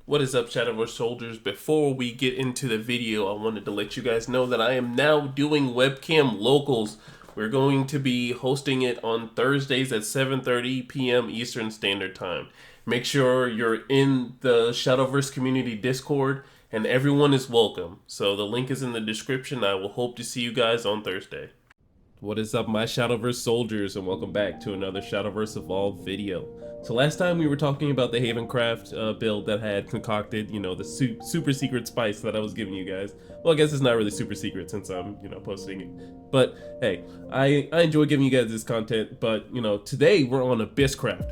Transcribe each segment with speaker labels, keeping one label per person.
Speaker 1: What is up, Shadowverse soldiers? Before we get into the video, I wanted to let you guys know that I am now doing webcam locals. We're going to be hosting it on Thursdays at 7:30 p.m. Eastern Standard Time. Make sure you're in the Shadowverse community Discord, and everyone is welcome. So the link is in the description. I will hope to see you guys on Thursday. What is up, my Shadowverse soldiers, and welcome back to another Shadowverse Evolved video. So last time we were talking about the Havencraft build that I had concocted, the super secret spice that I was giving you guys. Well, I guess it's not really super secret since I'm, posting it. But hey, I enjoy giving you guys this content, but, today we're on Abysscraft.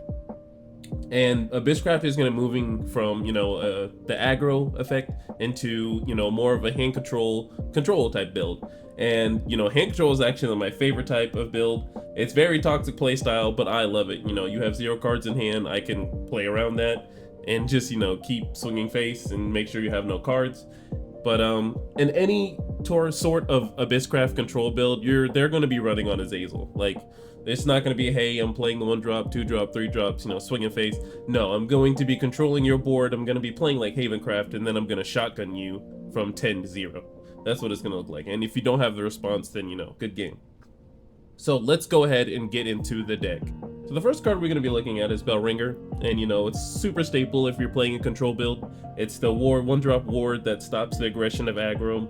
Speaker 1: And Abysscraft is going to moving from, the aggro effect into, more of a hand control type build. And, hand control is actually my favorite type of build. It's very toxic playstyle, but I love it. You have 0 cards in hand. I can play around that and just, keep swinging face and make sure you have no cards. But in any sort of Abysscraft control build, they're going to be running on Azazel. Like, it's not going to be, hey, I'm playing the 1 drop, 2 drop, 3 drops, swinging face. No, I'm going to be controlling your board. I'm going to be playing like Havencraft, and then I'm going to shotgun you from 10 to 0. That's what it's going to look like. And if you don't have the response, then, good game. So let's go ahead and get into the deck. So the first card we're going to be looking at is Bellringer. And, it's super staple if you're playing a control build. It's the 1-drop ward that stops the aggression of aggro.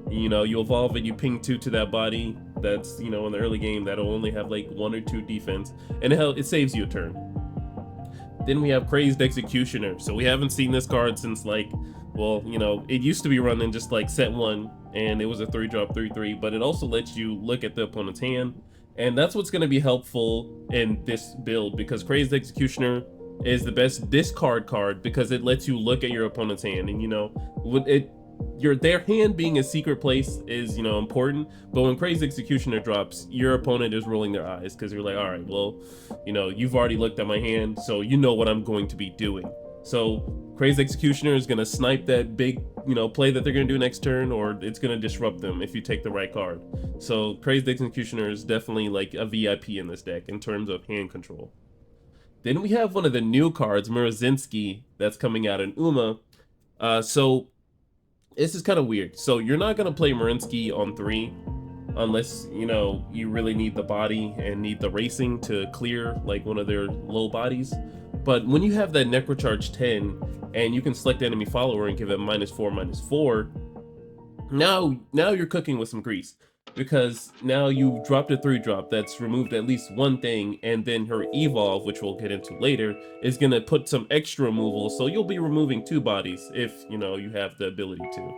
Speaker 1: You evolve it, you ping 2 to that body. That's, in the early game, that'll only have like 1 or 2 defense. And it saves you a turn. Then we have Crazed Executioner. So we haven't seen this card since it used to be running just like set 1, and it was a 3-drop 3/3, but it also lets you look at the opponent's hand. And that's what's going to be helpful in this build, because Crazed Executioner is the best discard card because it lets you look at your opponent's hand. And their hand being a secret place is important, but when Crazed Executioner drops, your opponent is rolling their eyes because you're like, all right, well, you've already looked at my hand, so you know what I'm going to be doing. So Crazed Executioner is going to snipe that big play that they're going to do next turn, or it's going to disrupt them if you take the right card. So Crazed Executioner is definitely like a VIP in this deck in terms of hand control. Then we have one of the new cards, Murazinski, that's coming out in Uma. So this is kind of weird. So you're not going to play Marinsky on 3 unless, you really need the body and need the racing to clear like one of their low bodies. But when you have that Necrocharge 10 and you can select enemy follower and give it -4/-4, now you're cooking with some grease, because now you dropped a 3-drop that's removed at least 1 thing, and then her evolve, which we'll get into later, is going to put some extra removal, so you'll be removing 2 bodies if you have the ability to.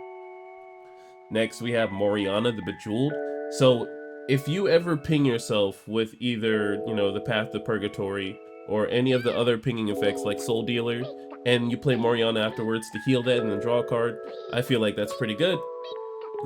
Speaker 1: Next we have Moriana the Bejeweled. So if you ever ping yourself with either the Path to Purgatory or any of the other pinging effects like Soul Dealer, and you play Moriana afterwards to heal that and then draw a card, I feel like that's pretty good.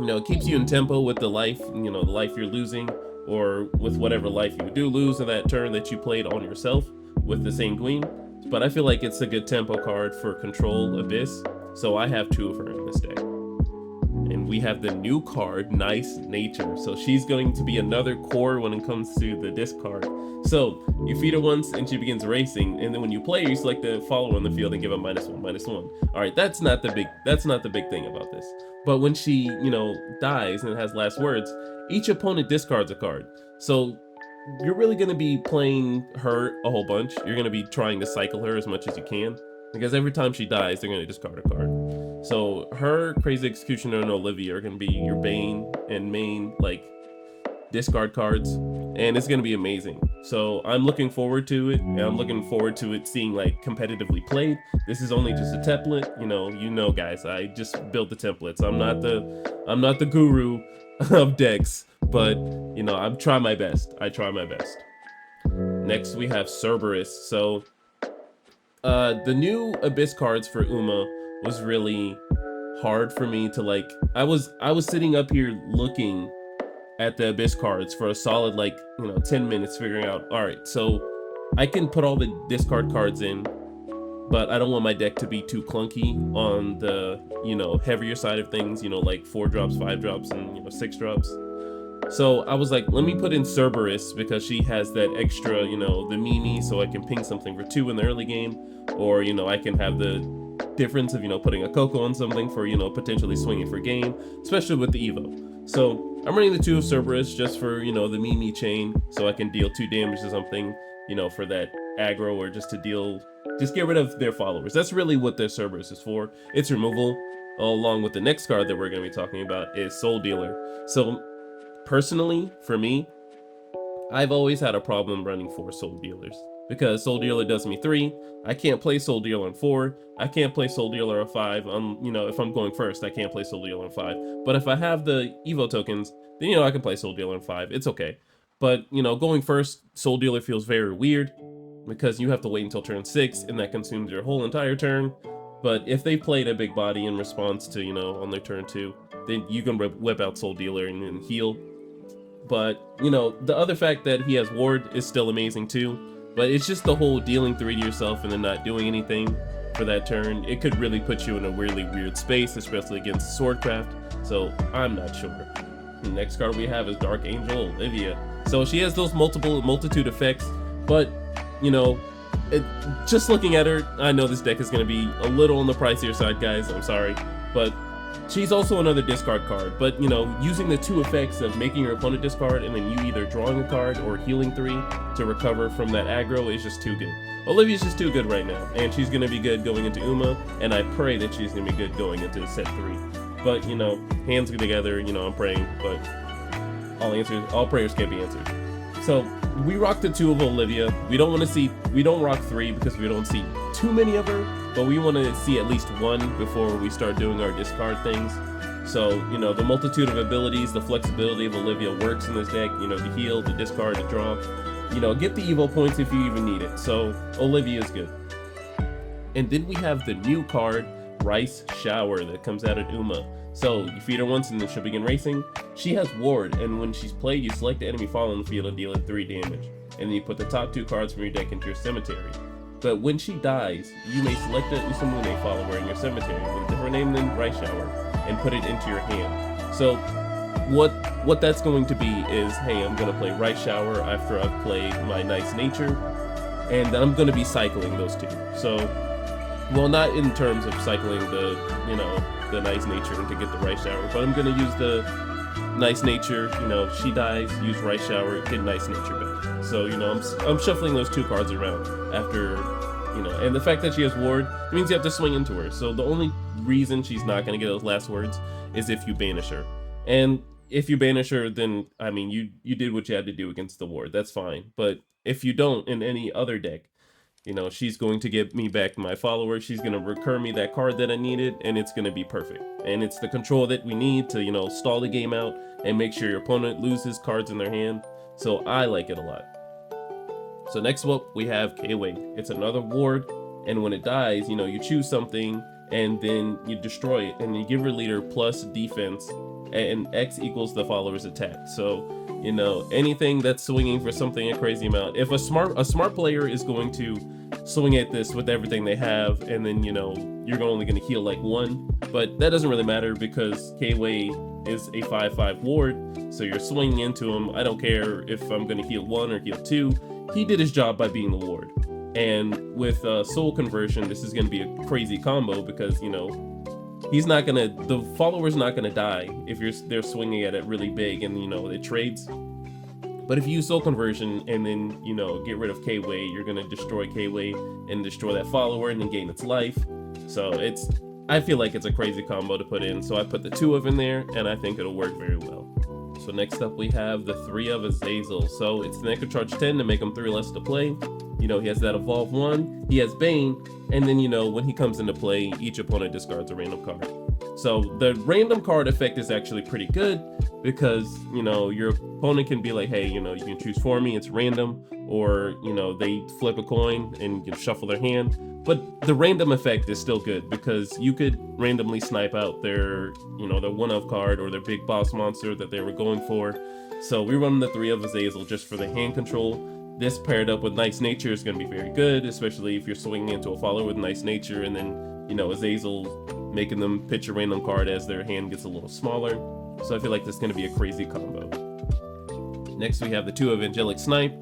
Speaker 1: It keeps you in tempo with the life, the life you're losing, or with whatever life you do lose in that turn that you played on yourself with the Sanguine. But I feel like it's a good tempo card for Control Abyss, so I have 2 of her in this deck. And we have the new card, Nice Nature. So she's going to be another core when it comes to the discard. So you feed her once and she begins racing, and then when you play, you select the follower on the field and give her -1/-1. All right, that's not the big thing about this. But when she, dies and has last words, each opponent discards a card. So you're really going to be playing her a whole bunch. You're going to be trying to cycle her as much as you can, because every time she dies, they're going to discard a card. So her, Crazed Executioner, and Olivia are going to be your Bane and main, discard cards, and it's going to be amazing. So I'm looking forward to it, and I'm looking forward to it seeing, competitively played. This is only just a template, guys, I just built the templates. I'm not the guru of decks, but, I'm trying my best. I try my best. Next, we have Cerberus. So, the new Abyss cards for Uma was really hard for me to I was sitting up here looking at the Abyss cards for a solid 10 minutes, figuring out, all right, so I can put all the discard cards in, but I don't want my deck to be too clunky on the heavier side of things, 4 drops, 5 drops, and 6 drops. So I was like, let me put in Cerberus because she has that extra, the Mimi, so I can ping something for 2 in the early game, or I can have the difference of, putting a Coco on something for, potentially swinging for game, especially with the Evo. So I'm running the 2 of Cerberus just for, the Mimi chain, so I can deal 2 damage to something, for that aggro, or just to just get rid of their followers. That's really what their Cerberus is for. Its removal, along with the next card that we're going to be talking about, is Soul Dealer. So personally, for me, I've always had a problem running 4 Soul Dealers, because Soul Dealer does me 3. I can't play Soul Dealer on 4. I can't play Soul Dealer on 5. If I'm going first, I can't play Soul Dealer on 5. But if I have the Evo tokens, then, I can play Soul Dealer on 5. It's okay. But, going first, Soul Dealer feels very weird, because you have to wait until turn 6, and that consumes your whole entire turn. But if they played a big body in response to, on their turn 2, then you can whip out Soul Dealer and then heal. But, the other fact that he has Ward is still amazing too. But it's just the whole dealing 3 to yourself and then not doing anything for that turn. It could really put you in a really weird space, especially against Swordcraft. So I'm not sure. The next card we have is Dark Angel Olivia. So she has those multitude effects, but, just looking at her, I know this deck is going to be a little on the pricier side, guys. I'm sorry. But she's also another discard card, but, using the 2 effects of making your opponent discard and then you either drawing a card or healing 3 to recover from that aggro is just too good. Olivia's just too good right now, and she's going to be good going into Uma, and I pray that she's going to be good going into set 3. But, hands together, I'm praying, but all prayers can't be answered. So we rock the 2 of Olivia. We don't rock 3 because we don't see too many of her, but we want to see at least 1 before we start doing our discard things. So, the multitude of abilities, the flexibility of Olivia works in this deck, the heal, the discard, the draw. Get the Evo points if you even need it. So Olivia is good. And then we have the new card, Rice Shower, that comes out at Uma. So you feed her once and then she'll begin racing. She has Ward, and when she's played, you select the enemy fall on the field and deal it 3 damage. And then you put the top 2 cards from your deck into your cemetery. But when she dies, you may select a Usamune follower in your cemetery with a different name than Rice Shower and put it into your hand. So what that's going to be is, hey, I'm going to play Rice Shower after I've played my Nice Nature, and then I'm going to be cycling those 2. So, well, not in terms of cycling the Nice Nature to get the Rice Shower, but I'm going to use the Nice Nature, she dies, use Rice Shower, get Nice Nature back. So, I'm shuffling those 2 cards around after, and the fact that she has Ward means you have to swing into her. So the only reason she's not going to get those last words is if you banish her. And if you banish her, then, you did what you had to do against the Ward. That's fine. But if you don't in any other deck, she's going to give me back my follower. She's going to recur me that card that I needed, and it's going to be perfect. And it's the control that we need to, stall the game out and make sure your opponent loses cards in their hand. So I like it a lot. So next up, we have K-Way. It's another Ward, and when it dies, you choose something, and then you destroy it, and you give your leader plus defense, and X equals the follower's attack. So, anything that's swinging for something a crazy amount. If a smart player is going to swing at this with everything they have, and then, you're only going to heal like 1, but that doesn't really matter because K-Way is a 5/5 Ward, so you're swinging into him. I don't care if I'm going to heal 1 or heal 2. He did his job by being the Ward. And with Soul Conversion, this is going to be a crazy combo because, the follower's not gonna die if they're swinging at it really big and it trades. But if you use Soul Conversion and then get rid of K-Way, you're gonna destroy K-Way and destroy that follower and then gain its life. So I feel like it's a crazy combo to put in. So I put the 2 of in there, and I think it'll work very well. So next up we have the 3 of Azazel. So it's the Necro Charge 10 to make him 3 less to play. He has that Evolve 1, he has Bane, and then when he comes into play, each opponent discards a random card. So the random card effect is actually pretty good because, your opponent can be like, hey, you can choose for me, it's random, or, they flip a coin and you can shuffle their hand. But the random effect is still good because you could randomly snipe out their, their one-of card or their big boss monster that they were going for. So we run the 3 of Azazel just for the hand control. This paired up with Nice Nature is going to be very good, especially if you're swinging into a follower with Nice Nature and then, Azazel making them pitch a random card as their hand gets a little smaller. So I feel like this is going to be a crazy combo. Next we have the 2 of Angelic Snipe.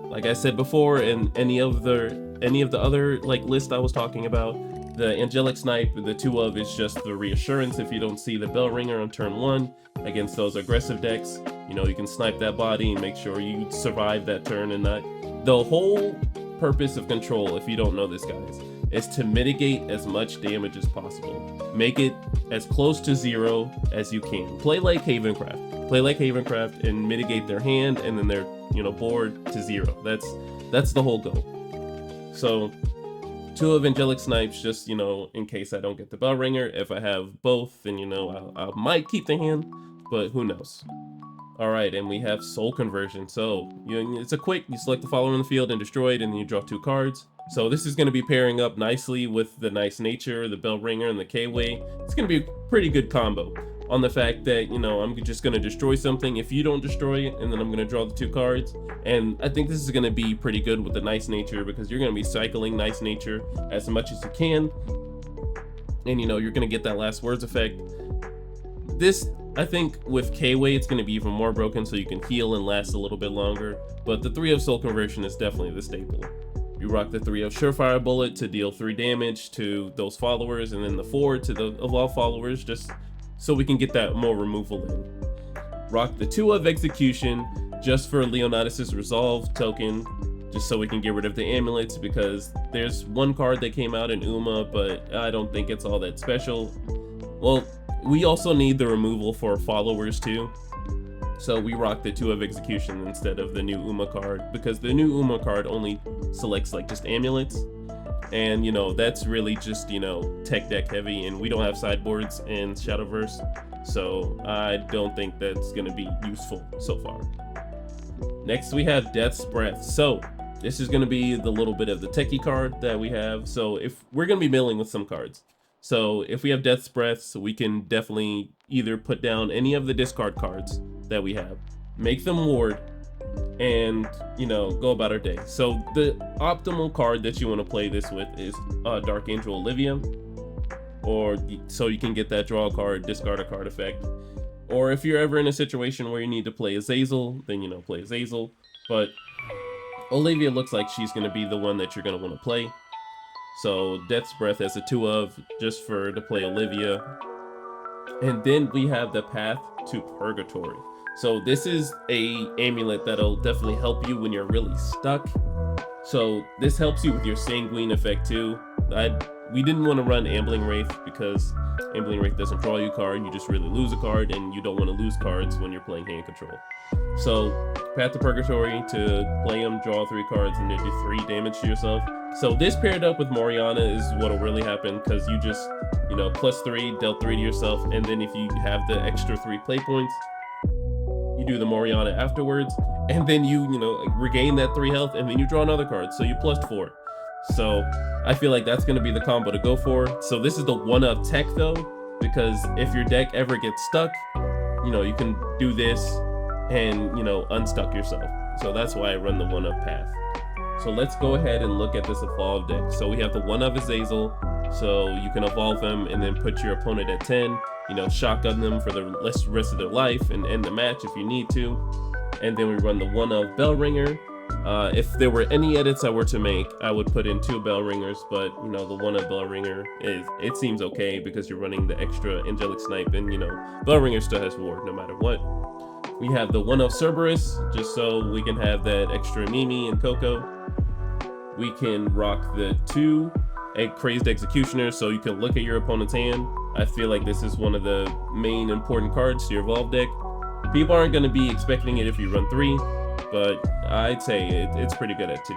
Speaker 1: Like I said before, in any of the other list I was talking about, The Angelic Snipe, the 2 of, is just the reassurance if you don't see the Bell Ringer on turn 1 against those aggressive decks. You know, you can snipe that body and make sure you survive that turn and not. The whole purpose of control, if you don't know this, guys, is to mitigate as much damage as possible. Make it as close to 0 as you can. Play like Havencraft. Play like Havencraft and mitigate their hand and then their, you know, board to 0. That's the whole goal. So 2 of Angelic Snipes, just, you know, in case I don't get the Bell Ringer. If I have both, then, you know, I might keep the hand, but who knows. All right, and we have Soul Conversion. So it's a quick, you select the follower in the field and destroy it, and then you draw 2 cards. So this is going to be pairing up nicely with the Nice Nature, the Bell Ringer, and the K-Way. It's going to be a pretty good combo on the fact that, you know, I'm just going to destroy something if you don't destroy it, and then I'm going to draw the 2 cards. And I think this is going to be pretty good with the Nice Nature because you're going to be cycling Nice Nature as much as you can. And, you know, you're going to get that last words effect. This, I think with K-Way, it's going to be even more broken so you can heal and last a little bit longer. But the 3 of Soul Conversion is definitely the staple. You rock the 3 of Surefire Bullet to deal 3 damage to those followers, and then the 4 to the Evolved followers, just so we can get that more removal in. Rock the 2 of Execution just for Leonidas' Resolve token, just so we can get rid of the amulets, because there's one card that came out in Uma, but I don't think it's all that special. Well, we also need the removal for followers too. So we rock the 2 of Execution instead of the new Uma card, because the new Uma card only selects like just amulets. And, you know, that's really just, you know, tech deck heavy, and we don't have sideboards in Shadowverse. So I don't think that's going to be useful so far. Next, we have Death's Breath. So this is going to be the little bit of the techie card that we have. So if we're going to be milling with some cards. So if we have Death's Breath, so we can definitely either put down any of the discard cards that we have, make them ward, and, you know, go about our day. So the optimal card that you want to play this with is Dark Angel Olivia, or so you can get that draw a card, discard a card effect. Or if you're ever in a situation where you need to play Azazel, then, you know, play Azazel. But Olivia looks like she's going to be the one that you're going to want to play. So Death's Breath as a 2 of, just to play Olivia. And then we have the Path to Purgatory. So this is a amulet that'll definitely help you when you're really stuck. So this helps you with your Sanguine effect too. We didn't want to run Ambling Wraith because Ambling Wraith doesn't draw you a card, you just really lose a card, and you don't want to lose cards when you're playing hand control. So Path to Purgatory to play them, draw 3 cards, and then do 3 damage to yourself. So this paired up with Moriana is what'll really happen, because you just, you know, +3, dealt 3 to yourself, and then if you have the extra 3 play points, you do the Moriana afterwards, and then you know, regain that 3 health, and then you draw another card, so you +4. So I feel like that's going to be the combo to go for. So this is the 1 of tech though, because if your deck ever gets stuck, you know, you can do this and, you know, unstuck yourself. So that's why I run the 1 of Path. So let's go ahead and look at this evolved deck. So we have the 1 of Azazel, so you can evolve him and then put your opponent at 10, you know, shotgun them for the rest of their life and end the match if you need to. And then we run the 1 of Bell Ringer. If there were any edits I were to make, I would put in 2 Bell Ringers, but, you know, the 1 of Bell Ringer it seems okay because you're running the extra Angelic Snipe, and, you know, Bell Ringer still has ward no matter what. We have the 1 of Cerberus, just so we can have that extra Mimi and Coco. We can rock the 2 Crazed Executioner, so you can look at your opponent's hand. I feel like this is one of the main important cards to your Evolve deck. People aren't going to be expecting it if you run 3, but I'd say it's pretty good at 2.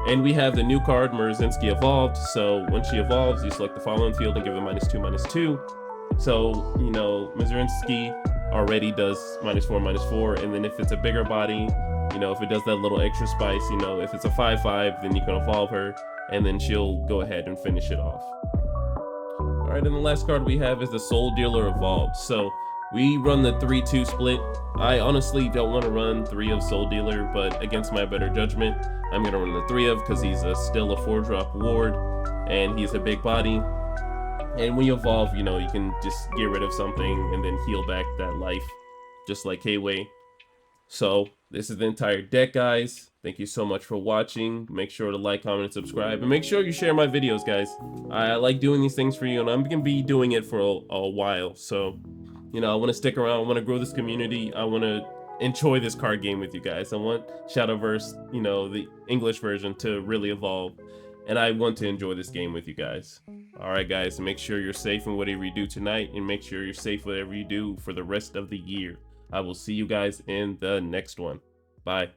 Speaker 1: And we have the new card, Murzinski Evolved, so when she evolves, you select the following field and give it -2/-2. So, you know, Murzinski already does -4/-4, and then if it's a bigger body, you know, if it does that little extra spice, you know, if it's a 5/5, then you can evolve her, and then she'll go ahead and finish it off. Alright, and the last card we have is the Soul Dealer Evolved. So we run the 3-2 split. I honestly don't want to run 3 of Soul Dealer, but against my better judgment, I'm going to run the 3 of because he's still a 4-drop ward, and he's a big body. And when you evolve, you know, you can just get rid of something and then heal back that life, just like K-Way. So this is the entire deck, guys. Thank you so much for watching. Make sure to like, comment, and subscribe. And make sure you share my videos, guys. I like doing these things for you, and I'm going to be doing it for a while. So, you know, I want to stick around. I want to grow this community. I want to enjoy this card game with you guys. I want Shadowverse, you know, the English version, to really evolve. And I want to enjoy this game with you guys. Alright, guys, make sure you're safe in whatever you do tonight. And make sure you're safe whatever you do for the rest of the year. I will see you guys in the next one. Bye.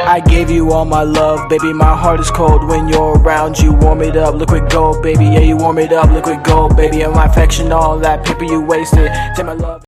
Speaker 2: I gave you all my love, baby, my heart is cold when you're around. You warm it up, liquid gold, baby, yeah, you warm it up, liquid gold, baby, and my affection, all that paper you wasted. Take my love.